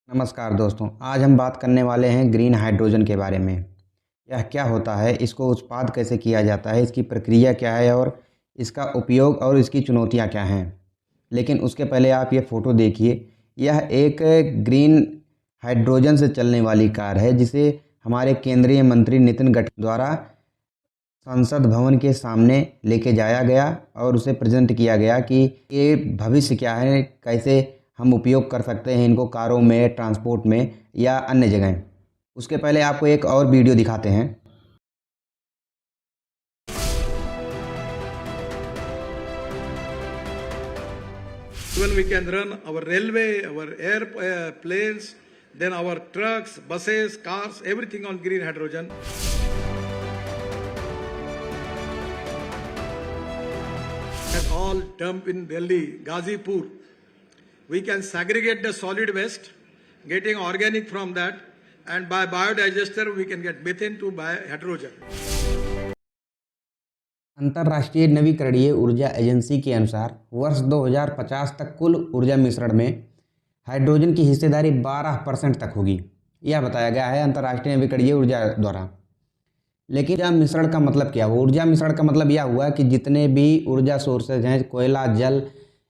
नमस्कार दोस्तों, आज हम बात करने वाले हैं ग्रीन हाइड्रोजन के बारे में। यह क्या होता है, इसको उत्पाद कैसे किया जाता है, इसकी प्रक्रिया क्या है और इसका उपयोग और इसकी चुनौतियां क्या हैं। लेकिन उसके पहले आप ये फ़ोटो देखिए। यह एक ग्रीन हाइड्रोजन से चलने वाली कार है जिसे हमारे केंद्रीय मंत्री नितिन गडकरी द्वारा संसद भवन के सामने लेके जाया गया और उसे प्रेजेंट किया गया कि ये भविष्य क्या है, कैसे हम उपयोग कर सकते हैं इनको कारों में, ट्रांसपोर्ट में या अन्य जगह। उसके पहले आपको एक और वीडियो दिखाते हैं। Even we can run our railway, our airplanes, then our trucks, buses, cars, everything on green hydrogen. And all dump in Delhi, Gazipur. We can segregate the solid waste, getting organic from that, and by biodigester we can get methane to hydrogen. अंतर्राष्ट्रीय नवीकरणीय ऊर्जा agency के अनुसार वर्ष 2050 तक कुल ऊर्जा मिश्रण में हाइड्रोजन की हिस्सेदारी 12% तक होगी। यह बताया गया है अंतर्राष्ट्रीय नवीकरणीय ऊर्जा द्वारा। लेकिन ऊर्जा मिश्रण का मतलब क्या हुआ? ऊर्जा मिश्रण का मतलब यह हुआ कि जितने भी ऊर्जा सोर्सेज हैं, कोयला, जल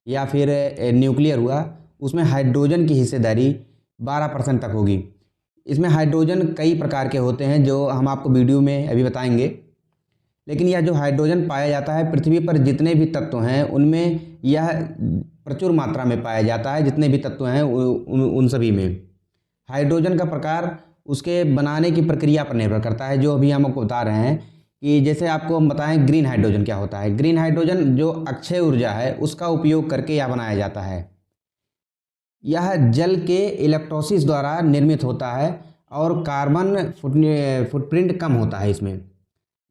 या फिर न्यूक्लियर हुआ, उसमें हाइड्रोजन की हिस्सेदारी 12% तक होगी। इसमें हाइड्रोजन कई प्रकार के होते हैं जो हम आपको वीडियो में अभी बताएंगे। लेकिन यह जो हाइड्रोजन पाया जाता है, पृथ्वी पर जितने भी तत्व हैं उनमें यह प्रचुर मात्रा में पाया जाता है। जितने भी तत्व हैं उन सभी में हाइड्रोजन का प्रकार उसके बनाने की प्रक्रिया पर निर्भर करता है, जो अभी हम आपको बता रहे हैं। कि जैसे आपको हम बताएं ग्रीन हाइड्रोजन क्या होता है। ग्रीन हाइड्रोजन जो अक्षय ऊर्जा है उसका उपयोग करके यह बनाया जाता है। यह जल के इलेक्ट्रोसिस द्वारा निर्मित होता है और कार्बन फुटप्रिंट कम होता है इसमें।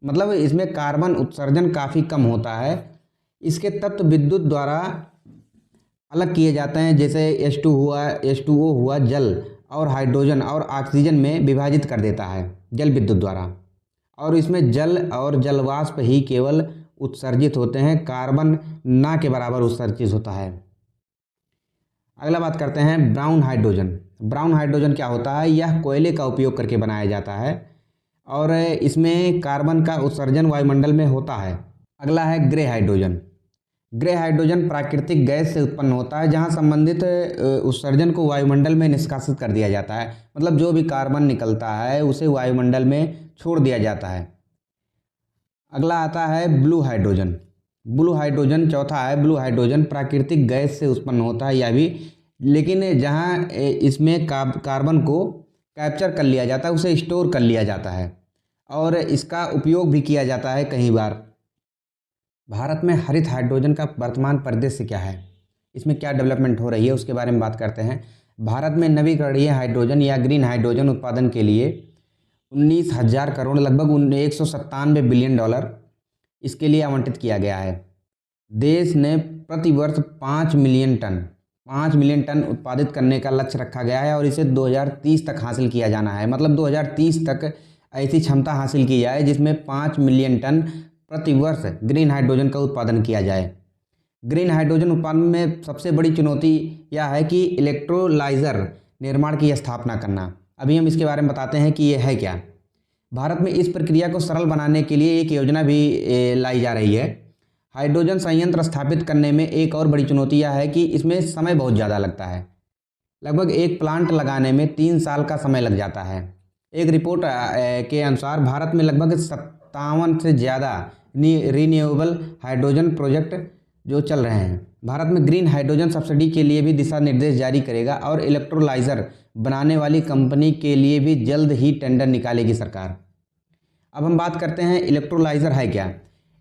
मतलब इसमें कार्बन उत्सर्जन काफ़ी कम होता है। इसके तत्व विद्युत द्वारा अलग किए जाते हैं, जैसे H2 हुआ, H2O हुआ, जल और हाइड्रोजन और ऑक्सीजन में विभाजित कर देता है जल विद्युत द्वारा। और इसमें जल और जलवाष्प ही केवल उत्सर्जित होते हैं, कार्बन ना के बराबर उत्सर्जित होता है। अगला बात करते हैं ब्राउन हाइड्रोजन। ब्राउन हाइड्रोजन क्या होता है? यह कोयले का उपयोग करके बनाया जाता है और इसमें कार्बन का उत्सर्जन वायुमंडल में होता है। अगला है ग्रे हाइड्रोजन। ग्रे हाइड्रोजन प्राकृतिक गैस से उत्पन्न होता है, जहां संबंधित उत्सर्जन को वायुमंडल में निष्कासित कर दिया जाता है। मतलब जो भी कार्बन निकलता है उसे वायुमंडल में छोड़ दिया जाता है। अगला आता है ब्लू हाइड्रोजन। ब्लू हाइड्रोजन चौथा है। ब्लू हाइड्रोजन प्राकृतिक गैस से उत्पन्न होता है यह भी, लेकिन जहाँ इसमें कार्बन को कैप्चर कर लिया जाता है, उसे स्टोर कर लिया जाता है और इसका उपयोग भी किया जाता है कई बार। भारत में हरित हाइड्रोजन का वर्तमान परिदृश्य क्या है, इसमें क्या डेवलपमेंट हो रही है, उसके बारे में बात करते हैं। भारत में नवीकरणीय हाइड्रोजन या ग्रीन हाइड्रोजन उत्पादन के लिए 19,000 करोड़ लगभग 197 बिलियन डॉलर इसके लिए आवंटित किया गया है। देश ने प्रतिवर्ष 5 मिलियन टन उत्पादित करने का लक्ष्य रखा गया है और इसे 2030 तक हासिल किया जाना है। मतलब 2030 तक ऐसी क्षमता हासिल की जाए जिसमें 5 मिलियन टन प्रतिवर्ष ग्रीन हाइड्रोजन का उत्पादन किया जाए। ग्रीन हाइड्रोजन उत्पादन में सबसे बड़ी चुनौती यह है कि इलेक्ट्रोलाइज़र निर्माण की स्थापना करना। अभी हम इसके बारे में बताते हैं कि यह है क्या। भारत में इस प्रक्रिया को सरल बनाने के लिए एक योजना भी लाई जा रही है। हाइड्रोजन संयंत्र स्थापित करने में एक और बड़ी चुनौती यह है कि इसमें समय बहुत ज़्यादा लगता है। लगभग एक प्लांट लगाने में 3 साल का समय लग जाता है। एक रिपोर्ट के अनुसार भारत में लगभग 57 से ज़्यादा रीन्यूएबल हाइड्रोजन प्रोजेक्ट जो चल रहे हैं। भारत में ग्रीन हाइड्रोजन सब्सिडी के लिए भी दिशा निर्देश जारी करेगा और इलेक्ट्रोलाइज़र बनाने वाली कंपनी के लिए भी जल्द ही टेंडर निकालेगी सरकार। अब हम बात करते हैं इलेक्ट्रोलाइज़र है क्या।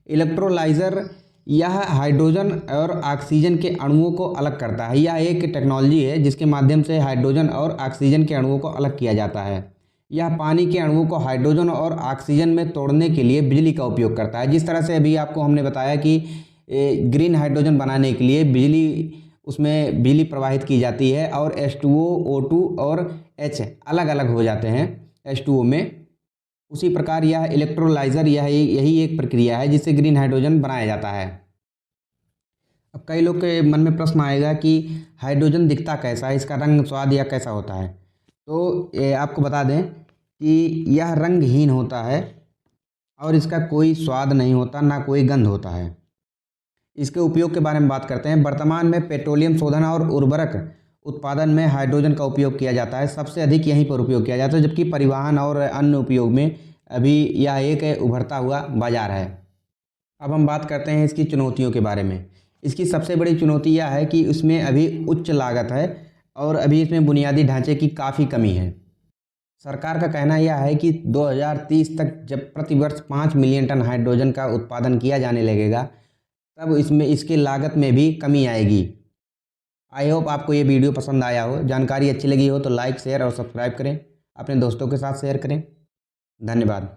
इलेक्ट्रोलाइज़र यह हाइड्रोजन और ऑक्सीजन के अणुओं को अलग करता है। यह एक टेक्नोलॉजी है जिसके माध्यम से हाइड्रोजन और ऑक्सीजन के अणुओं को अलग किया जाता है। यह पानी के अणुओं को हाइड्रोजन और ऑक्सीजन में तोड़ने के लिए बिजली का उपयोग करता है। जिस तरह से अभी आपको हमने बताया कि ग्रीन हाइड्रोजन बनाने के लिए उसमें बिजली प्रवाहित की जाती है और H2O, O2 और H अलग अलग हो जाते हैं H2O में। उसी प्रकार यह इलेक्ट्रोलाइज़र यही एक प्रक्रिया है जिससे ग्रीन हाइड्रोजन बनाया जाता है। अब कई लोग के मन में प्रश्न आएगा कि हाइड्रोजन दिखता कैसा है, इसका रंग स्वाद या कैसा होता है। तो आपको बता दें कि यह रंगहीन होता है और इसका कोई स्वाद नहीं होता, ना कोई गंध होता है। इसके उपयोग के बारे में बात करते हैं। वर्तमान में पेट्रोलियम शोधन और उर्वरक उत्पादन में हाइड्रोजन का उपयोग किया जाता है। सबसे अधिक यहीं पर उपयोग किया जाता है, जबकि परिवहन और अन्य उपयोग में अभी यह एक उभरता हुआ बाजार है। अब हम बात करते हैं इसकी चुनौतियों के बारे में। इसकी सबसे बड़ी चुनौती यह है कि इसमें अभी उच्च लागत है और अभी इसमें बुनियादी ढांचे की काफ़ी कमी है। सरकार का कहना यह है कि 2030 तक जब प्रति वर्ष 5 मिलियन टन हाइड्रोजन का उत्पादन किया जाने लगेगा, तब इसमें इसकी लागत में भी कमी आएगी। आई होप आपको ये वीडियो पसंद आया हो, जानकारी अच्छी लगी हो तो लाइक, शेयर और सब्सक्राइब करें, अपने दोस्तों के साथ शेयर करें। धन्यवाद।